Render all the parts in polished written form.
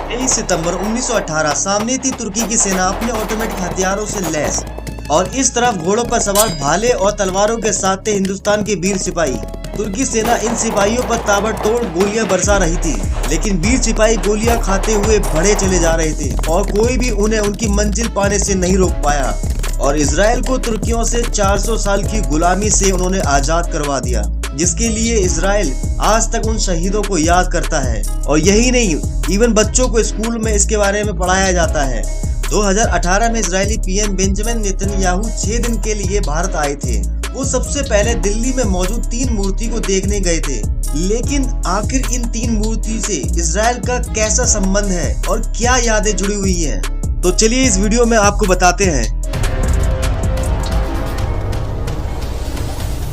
23 सितंबर 1918 सामने थी तुर्की की सेना अपने ऑटोमेटिक हथियारों से लैस और इस तरफ घोड़ों पर सवार भाले और तलवारों के साथ थे हिंदुस्तान के वीर सिपाही। तुर्की सेना इन सिपाहियों पर ताबड़तोड़ गोलियां बरसा रही थी, लेकिन वीर सिपाही गोलियां खाते हुए बढ़े चले जा रहे थे और कोई भी उन्हें उनकी मंजिल पाने से नहीं रोक पाया। और इजराइल को तुर्कियों से 400 साल की गुलामी से उन्होंने आजाद करवा दिया, जिसके लिए इजराइल आज तक उन शहीदों को याद करता है। और यही नहीं, इवन बच्चों को स्कूल में इसके बारे में पढ़ाया जाता है। 2018 में इजरायली पीएम बेंजामिन नेतन्याहू 6 दिन के लिए भारत आए थे। वो सबसे पहले दिल्ली में मौजूद 3 मूर्ति को देखने गए थे, लेकिन आखिर इन 3 मूर्ति से इजराइल का कैसा संबंध है और क्या यादें जुड़ी हुई हैं, तो चलिए इस वीडियो में आपको बताते हैं।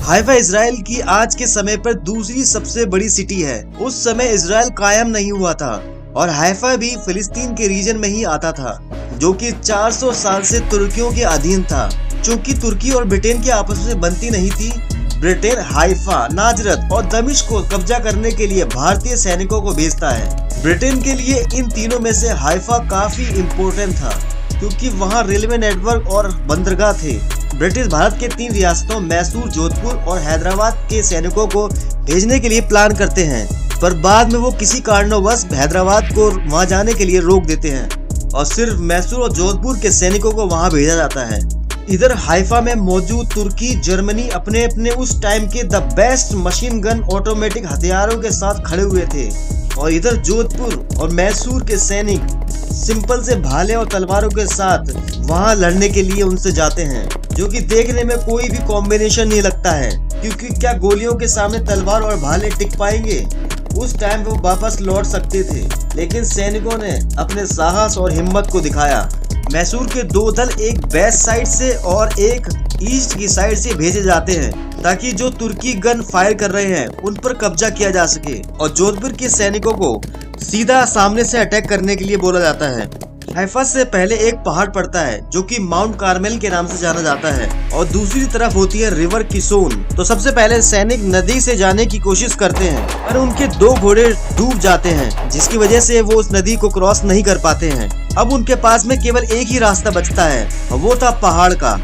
हाइफा इजराइल की आज के समय पर दूसरी सबसे बड़ी सिटी है। उस समय इजराइल कायम नहीं हुआ था और हाइफा भी फिलिस्तीन के रीजन में ही आता था, जो कि 400 साल से तुर्कियों के अधीन था। चूंकि तुर्की और ब्रिटेन की आपस में बनती नहीं थी, ब्रिटेन हाइफा, नाजरत और दमिश्क को कब्जा करने के लिए भारतीय सैनिकों को भेजता है। ब्रिटेन के लिए इन तीनों में से हाइफा काफी इम्पोर्टेंट था, क्योंकि वहाँ रेलवे नेटवर्क और बंदरगाह थे। ब्रिटिश भारत के 3 रियासतों मैसूर, जोधपुर और हैदराबाद के सैनिकों को भेजने के लिए प्लान करते हैं, पर बाद में वो किसी कारणवश हैदराबाद को वहां जाने के लिए रोक देते हैं और सिर्फ मैसूर और जोधपुर के सैनिकों को वहां भेजा जाता है। इधर हाइफा में मौजूद तुर्की, जर्मनी अपने अपने उस टाइम के the best machine gun automatic हथियारों के साथ खड़े हुए थे और इधर जोधपुर और मैसूर के सैनिक सिंपल से भाले और तलवारों के साथ वहां लड़ने के लिए उनसे जाते हैं, जो कि देखने में कोई भी कॉम्बिनेशन नहीं लगता है, क्योंकि क्या गोलियों के सामने तलवार और भाले टिक पाएंगे। उस टाइम वो वापस लौट सकते थे, लेकिन सैनिकों ने अपने साहस और हिम्मत को दिखाया। मैसूर के 2 दल एक वेस्ट साइड से और एक ईस्ट की साइड से भेजे जाते हैं, ताकि जो तुर्की गन फायर कर रहे हैं उन पर कब्जा किया जा सके, और जोधपुर के सैनिकों को सीधा सामने से अटैक करने के लिए बोला जाता है। हाइफा से पहले एक पहाड़ पड़ता है, जो कि माउंट कार्मेल के नाम से जाना जाता है, और दूसरी तरफ होती है रिवर किसोन। तो सबसे पहले सैनिक नदी से जाने की कोशिश करते हैं, पर उनके 2 घोड़े डूब जाते हैं, जिसकी वजह से वो उस नदी को क्रॉस नहीं कर पाते हैं। अब उनके पास में केवल एक ही रास्ता बचता है, और वो था पहाड़ का।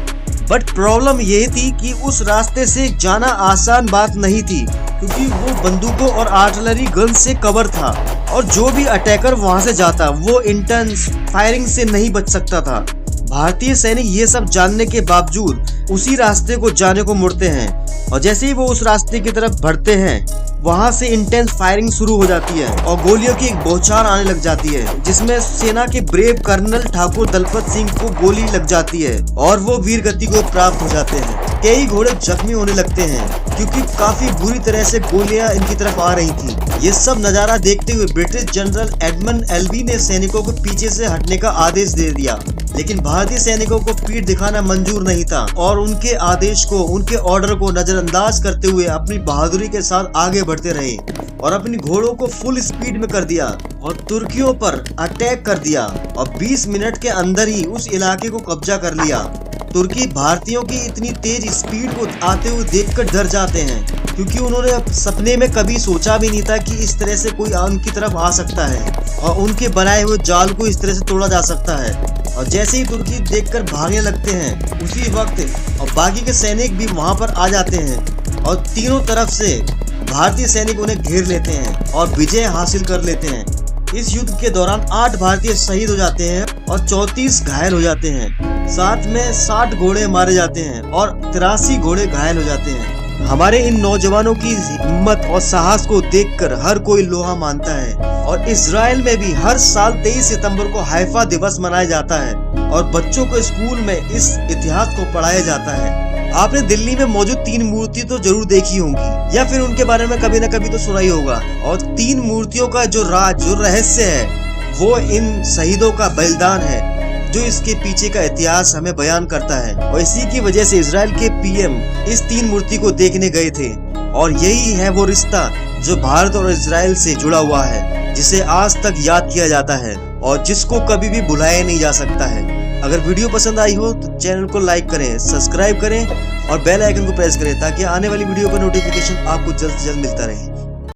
बट प्रॉब्लम ये थी कि उस रास्ते से जाना आसान बात नहीं थी, क्योंकि वो बंदूकों और आर्टिलरी गन से कवर था, और जो भी अटैकर वहां से जाता वो इंटेंस फायरिंग से नहीं बच सकता था। भारतीय सैनिक ये सब जानने के बावजूद उसी रास्ते को जाने को मुड़ते हैं, और जैसे ही वो उस रास्ते की तरफ बढ़ते हैं, वहां से इंटेंस फायरिंग शुरू हो जाती है और गोलियों की एक बौछार आने लग जाती है, जिसमें सेना के ब्रेव कर्नल ठाकुर दलपत सिंह को गोली लग जाती है और वो वीर गति को प्राप्त हो जाते हैं। कई घोड़े जख्मी होने लगते हैं, क्योंकि काफी बुरी तरह से गोलियां इनकी तरफ आ रही थी। ये सब नजारा देखते हुए ब्रिटिश जनरल एडमंड एल्बी ने सैनिकों को पीछे से हटने का आदेश दे दिया, लेकिन भारतीय सैनिकों को पीठ दिखाना मंजूर नहीं था और उनके आदेश को, उनके ऑर्डर को नजरअंदाज करते हुए अपनी बहादुरी के साथ आगे बढ़ते रहे और अपनी घोड़ों को फुल स्पीड में कर दिया और तुर्कियों पर अटैक कर दिया, और 20 मिनट के अंदर ही उस इलाके को कब्जा कर लिया। तुर्की भारतीयों की इतनी तेज स्पीड को आते हुए देखकर डर जाते हैं, क्योंकि उन्होंने सपने में कभी सोचा भी नहीं था कि इस तरह से कोई उनकी तरफ आ सकता है और उनके बनाए हुए जाल को इस तरह से तोड़ा जा सकता है। और जैसे ही तुर्की देखकर भागने लगते हैं, उसी वक्त और बाकी के सैनिक भी वहां पर आ जाते हैं और तीनों तरफ से भारतीय सैनिक उन्हें घेर लेते हैं और विजय हासिल कर लेते हैं। इस युद्ध के दौरान 8 भारतीय शहीद हो जाते हैं और 34 घायल हो जाते हैं। साथ में 60 घोड़े मारे जाते हैं और 83 घोड़े घायल हो जाते हैं। हमारे इन नौजवानों की हिम्मत और साहस को देखकर हर कोई लोहा मानता है, और इजराइल में भी हर साल 23 सितंबर को हाइफा दिवस मनाया जाता है और बच्चों को स्कूल में इस इतिहास को पढ़ाया जाता है। आपने दिल्ली में मौजूद 3 मूर्ति तो जरूर देखी होंगी, या फिर उनके बारे में कभी न कभी तो सुना ही होगा। और 3 मूर्तियों का जो रहस्य है, वो इन शहीदों का बलिदान है, जो इसके पीछे का इतिहास हमें बयान करता है। और इसी की वजह से इजराइल के पीएम इस 3 मूर्ति को देखने गए थे, और यही है वो रिश्ता जो भारत और इजराइल से जुड़ा हुआ है, जिसे आज तक याद किया जाता है और जिसको कभी भी भुलाया नहीं जा सकता है। अगर वीडियो पसंद आई हो तो चैनल को लाइक करें, सब्सक्राइब करें और बेल आइकन को प्रेस करें, ताकि आने वाली वीडियो का नोटिफिकेशन आपको जल्द से जल्द मिलता रहे।